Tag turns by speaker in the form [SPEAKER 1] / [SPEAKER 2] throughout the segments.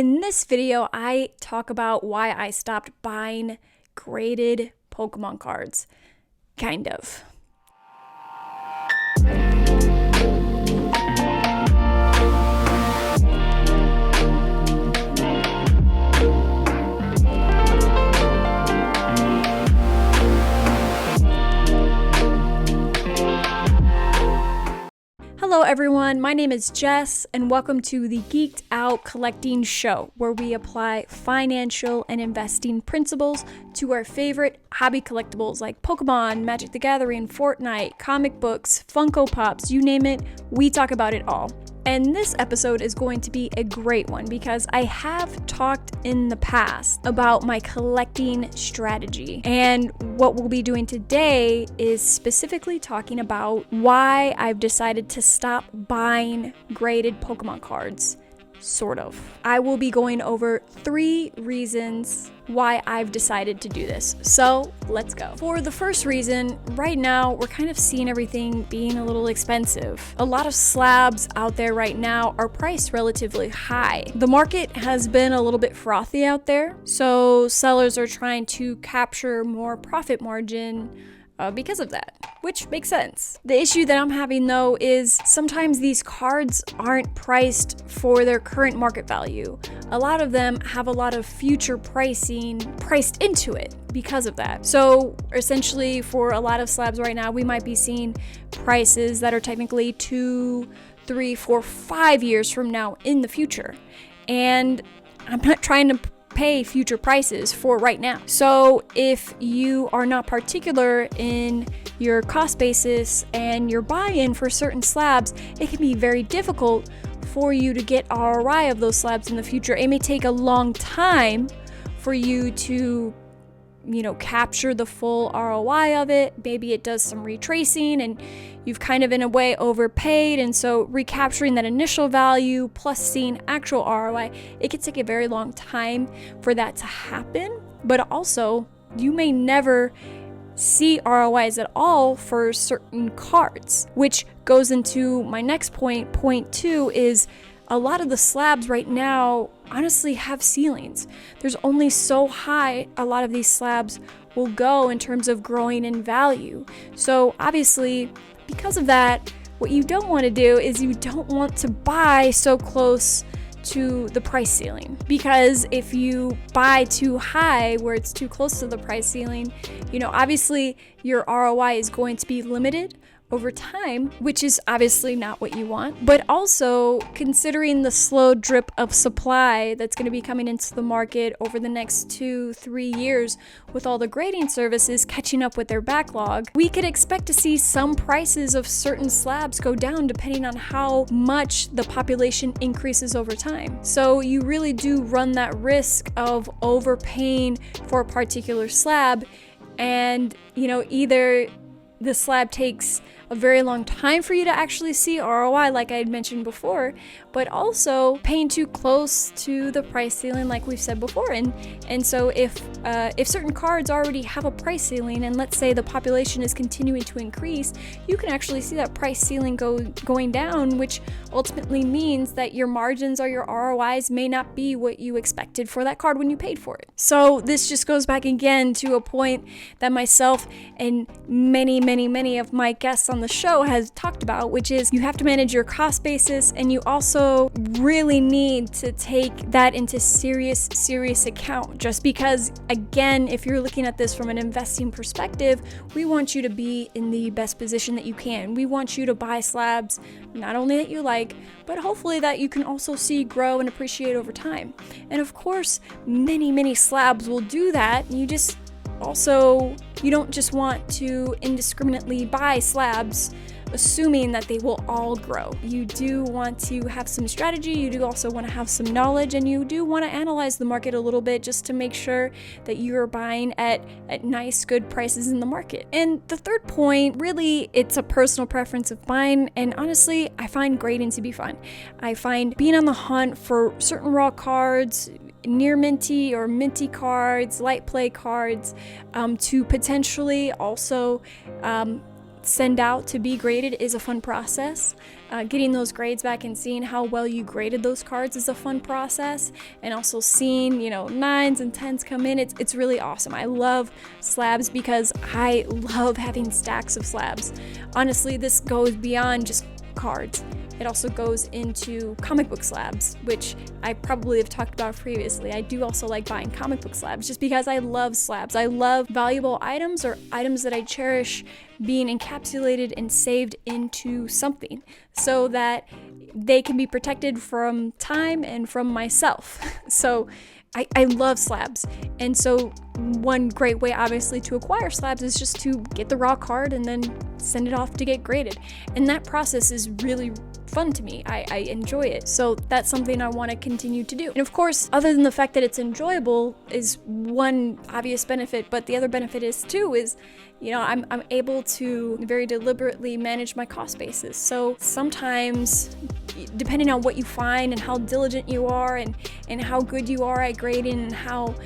[SPEAKER 1] In this video, I talk about why I stopped buying graded Pokemon cards. Kind of. Hello everyone, my name is Jess and welcome to the Geeked Out Collecting show, where we apply financial and investing principles to our favorite hobby collectibles like Pokemon, Magic the Gathering, Fortnite, comic books, Funko Pops, you name it, we talk about it all. And this episode is going to be a great one because I have talked in the past about my collecting strategy. And what we'll be doing today is specifically talking about why I've decided to stop buying graded Pokemon cards. Sort of. I will be going over 3 reasons why I've decided to do this. So let's go. For the first reason, right now we're kind of seeing everything being a little expensive. A lot of slabs out there right now are priced relatively high. The market has been a little bit frothy out there, so sellers are trying to capture more profit margin because of that, which makes sense. The issue that I'm having though is sometimes these cards aren't priced for their current market value. A lot of them have a lot of future pricing priced into it because of that. So essentially for a lot of slabs right now, we might be seeing prices that are technically 2, 3, 4, 5 years from now in the future. And I'm not trying to pay future prices for right now. So if you are not particular in your cost basis and your buy-in for certain slabs, it can be very difficult for you to get ROI of those slabs in the future. It may take a long time for you to capture the full ROI of it. Maybe it does some retracing and you've kind of in a way overpaid, and so recapturing that initial value plus seeing actual ROI, it could take a very long time for that to happen. But also, you may never see ROIs at all for certain cards, which goes into my next point. Point 2 is a lot of the slabs right now honestly have ceilings. There's only so high a lot of these slabs will go in terms of growing in value. So obviously, because of that, what you don't want to do is you don't want to buy so close to the price ceiling, because if you buy too high where it's too close to the price ceiling, obviously your ROI is going to be limited over time, which is obviously not what you want. But also considering the slow drip of supply that's going to be coming into the market over the next 2-3 years with all the grading services catching up with their backlog, we could expect to see some prices of certain slabs go down depending on how much the population increases over time. So you really do run that risk of overpaying for a particular slab, and either the slab takes a very long time for you to actually see ROI, like I had mentioned before, but also paying too close to the price ceiling, like we've said before. And so if certain cards already have a price ceiling, and let's say the population is continuing to increase, you can actually see that price ceiling going down, which ultimately means that your margins or your ROIs may not be what you expected for that card when you paid for it. So this just goes back again to a point that myself and many of my guests on the show has talked about, which is you have to manage your cost basis, and you also really need to take that into serious account. Just because, again, if you're looking at this from an investing perspective, we want you to be in the best position that you can. We want you to buy slabs not only that you like, but hopefully that you can also see grow and appreciate over time. And of course, many slabs will do that. You don't just want to indiscriminately buy slabs assuming that they will all grow. You do want to have some strategy, you do also want to have some knowledge, and you do want to analyze the market a little bit just to make sure that you're buying at nice, good prices in the market. And the third point, really, it's a personal preference of mine, and honestly, I find grading to be fun. I find being on the hunt for certain raw cards, near minty or minty cards, light play cards, to potentially also send out to be graded is a fun process. Getting those grades back and seeing how well you graded those cards is a fun process. And also seeing, 9s and 10s come in, it's really awesome. I love slabs because I love having stacks of slabs. Honestly, this goes beyond just cards. It also goes into comic book slabs, which I probably have talked about previously. I do also like buying comic book slabs just because I love slabs. I love valuable items or items that I cherish being encapsulated and saved into something so that they can be protected from time and from myself. So I love slabs. And so one great way obviously to acquire slabs is just to get the raw card and then send it off to get graded. And that process is really fun to me. I enjoy it. So that's something I want to continue to do. And of course, other than the fact that it's enjoyable is one obvious benefit, but the other benefit is I'm able to very deliberately manage my cost basis. So sometimes, depending on what you find and how diligent you are and how good you are at grading and how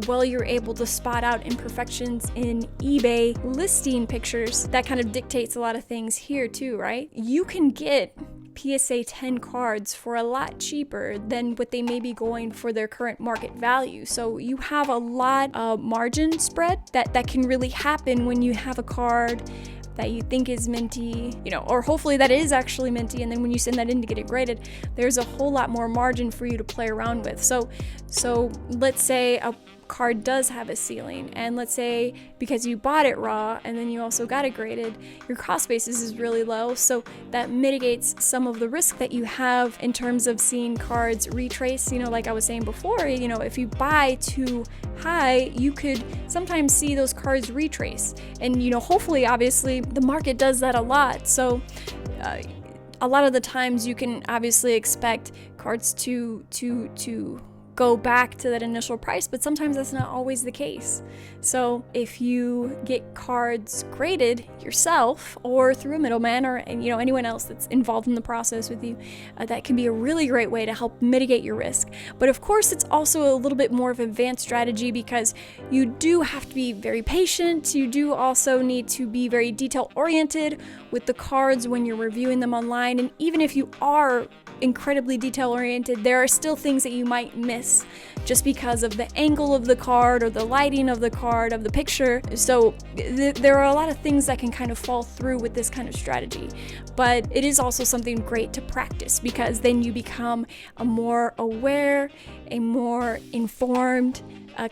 [SPEAKER 1] well you're able to spot out imperfections in eBay listing pictures, that kind of dictates a lot of things here too, right? You can get PSA 10 cards for a lot cheaper than what they may be going for their current market value. So you have a lot of margin spread that can really happen when you have a card that you think is minty, or hopefully that is actually minty, and then when you send that in to get it graded, there's a whole lot more margin for you to play around with. So let's say a card does have a ceiling, and let's say because you bought it raw and then you also got it graded, your cost basis is really low, so that mitigates some of the risk that you have in terms of seeing cards retrace. Like I was saying before, if you buy too high, you could sometimes see those cards retrace, and hopefully obviously the market does that a lot. So a lot of the times you can obviously expect cards to go back to that initial price, but sometimes that's not always the case. So if you get cards graded yourself or through a middleman or anyone else that's involved in the process with you, that can be a really great way to help mitigate your risk. But of course, it's also a little bit more of an advanced strategy because you do have to be very patient. You do also need to be very detail oriented with the cards when you're reviewing them online. And even if you are incredibly detail oriented, there are still things that you might miss just because of the angle of the card or the lighting of the card, of the picture. So there are a lot of things that can kind of fall through with this kind of strategy. But it is also something great to practice because then you become a more aware, a more informed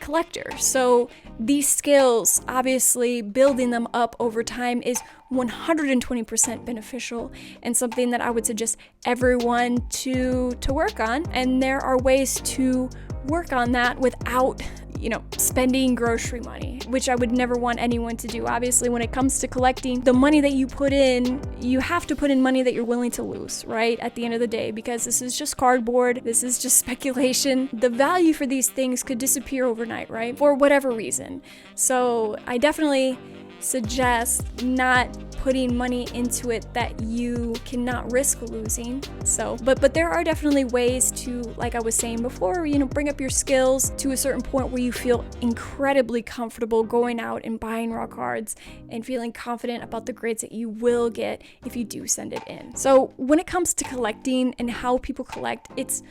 [SPEAKER 1] collector. So these skills, obviously building them up over time is 120% beneficial and something that I would suggest everyone to work on. And there are ways to work on that without spending grocery money, which I would never want anyone to do. Obviously, when it comes to collecting, the money that you put in, you have to put in money that you're willing to lose, right? At the end of the day, because this is just cardboard, this is just speculation. The value for these things could disappear overnight, right? For whatever reason. So I definitely suggest not putting money into it that you cannot risk losing. So, but there are definitely ways to, like I was saying before, bring up your skills to a certain point where you feel incredibly comfortable going out and buying raw cards and feeling confident about the grades that you will get if you do send it in. So when it comes to collecting and how people collect, it's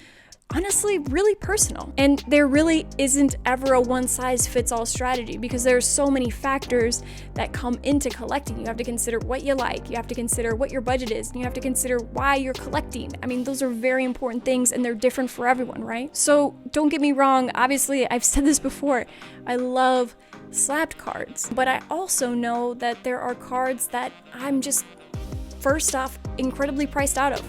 [SPEAKER 1] honestly really personal, and there really isn't ever a one-size-fits-all strategy because there are so many factors that come into collecting. You have to consider what you like, you have to consider what your budget is, and you have to consider why you're collecting. I mean, those are very important things and they're different for everyone, right? So don't get me wrong, obviously I've said this before, I love slabbed cards, but I also know that there are cards that I'm just, first off, incredibly priced out of.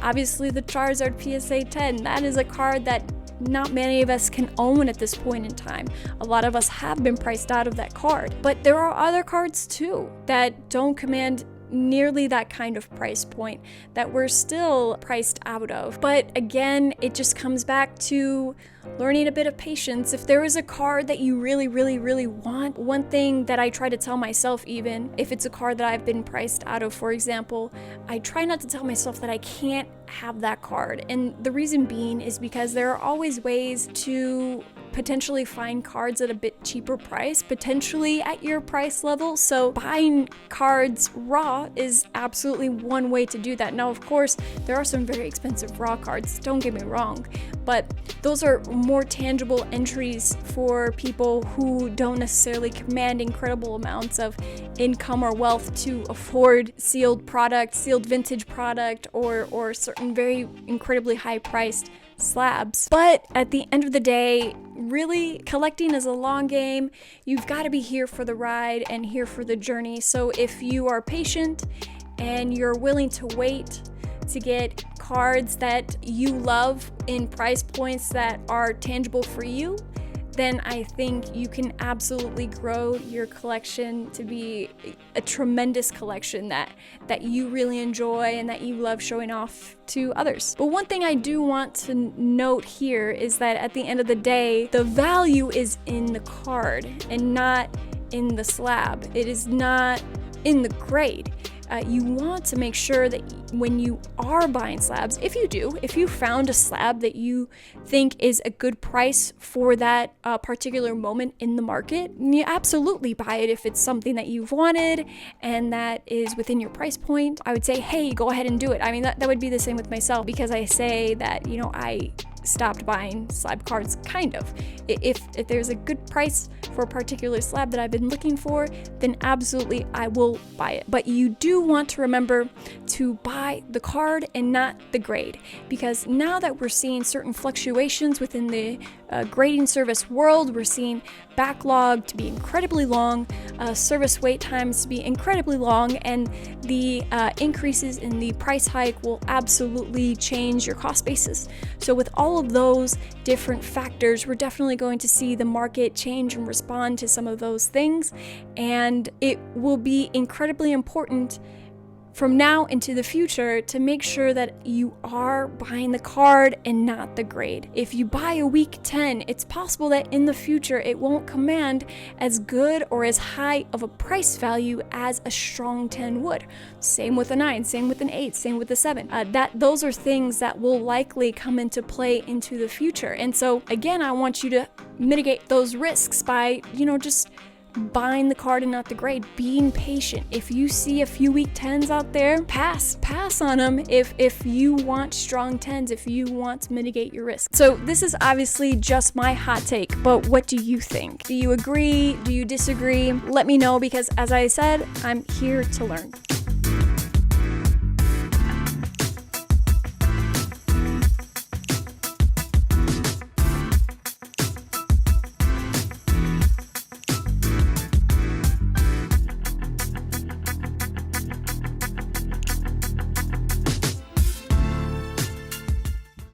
[SPEAKER 1] Obviously, the Charizard PSA 10, that is a card that not many of us can own at this point in time. A lot of us have been priced out of that card. But there are other cards too that don't command nearly that kind of price point that we're still priced out of. But again, it just comes back to learning a bit of patience. If there is a card that you really, really, really want, one thing that I try to tell myself, even if it's a card that I've been priced out of, for example, I try not to tell myself that I can't have that card. And the reason being is because there are always ways to potentially find cards at a bit cheaper price, potentially at your price level. So buying cards raw is absolutely one way to do that. Now, of course, there are some very expensive raw cards, don't get me wrong, but those are more tangible entries for people who don't necessarily command incredible amounts of income or wealth to afford sealed product, sealed vintage product, or certain very incredibly high priced slabs. But at the end of the day, really, collecting is a long game. You've got to be here for the ride and here for the journey. So if you are patient and you're willing to wait to get cards that you love in price points that are tangible for you, then I think you can absolutely grow your collection to be a tremendous collection that you really enjoy and that you love showing off to others. But one thing I do want to note here is that at the end of the day, the value is in the card and not in the slab. It is not in the grade. You want to make sure that when you are buying slabs, if you found a slab that you think is a good price for that particular moment in the market, you absolutely buy it if it's something that you've wanted and that is within your price point. I would say, hey, go ahead and do it. I mean, that would be the same with myself, because I say that, I stopped buying slab cards, kind of. If there's a good price for a particular slab that I've been looking for, then absolutely I will buy it. But you do want to remember to buy the card and not the grade, because now that we're seeing certain fluctuations within the grading service world, we're seeing backlog to be incredibly long, service wait times to be incredibly long, and the increases in the price hike will absolutely change your cost basis. So with all of those different factors, we're definitely going to see the market change and respond to some of those things, and it will be incredibly important from now into the future to make sure that you are buying the card and not the grade. If you buy a weak 10, it's possible that in the future it won't command as good or as high of a price value as a strong 10 would. Same with a 9, same with an 8, same with a 7. Those are things that will likely come into play into the future. And so again, I want you to mitigate those risks by, just buying the card and not the grade, being patient. If you see a few weak 10s out there, pass on them if you want strong 10s, if you want to mitigate your risk. So this is obviously just my hot take, but what do you think? Do you agree? Do you disagree? Let me know, because as I said, I'm here to learn.